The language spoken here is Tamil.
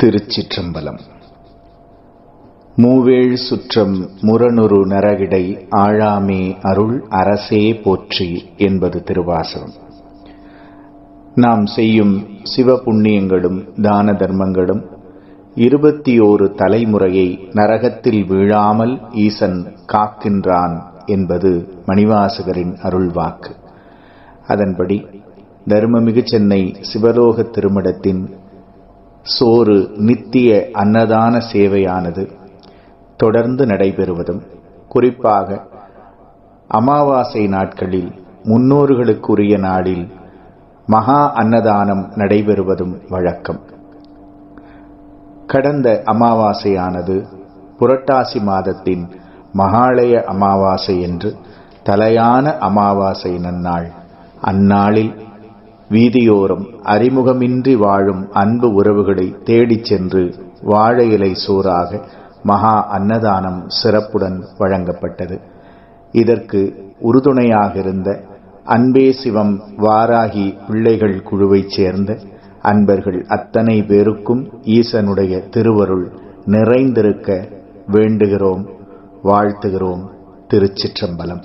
திருச்சிற்றம்பலம். மூவேழ் சுற்றம் முரணுரு நரகிடை ஆழாமே அருள் அரசே போற்றி என்பது திருவாசகம். நாம் செய்யும் சிவபுண்ணியங்களும் தான தர்மங்களும் 21 தலைமுறையை நரகத்தில் வீழாமல் ஈசன் காக்கின்றான் என்பது மணிவாசகரின் அருள்வாக்கு. அதன்படி தர்மமிகு சென்னை சிவலோக திருமடத்தின் சோறு நித்திய அன்னதான சேவையானது தொடர்ந்து நடைபெறுவதும், குறிப்பாக அமாவாசை நாட்களில் முன்னோர்களுக்குரிய நாளில் மகா அன்னதானம் நடைபெறுவதும் வழக்கம். கடந்த அமாவாசையானது புரட்டாசி மாதத்தின் மகாளய அமாவாசை என்று தலையான அமாவாசை நன்னாள். அந்நாளில் வீதியோரம் அறிமுகமின்றி வாழும் அன்பு உறவுகளை தேடிச் சென்று வாழை இலை சோறாக மகா அன்னதானம் சிறப்புடன் வழங்கப்பட்டது. இதற்கு உறுதுணையாக இருந்த அன்பே சிவம் வாராகி பிள்ளைகள் குழுவைச் சேர்ந்த அன்பர்கள் அத்தனை பேருக்கும் ஈசனுடைய திருவருள் நிறைந்திருக்க வேண்டுகிறோம், வாழ்த்துகிறோம். திருச்சிற்றம்பலம்.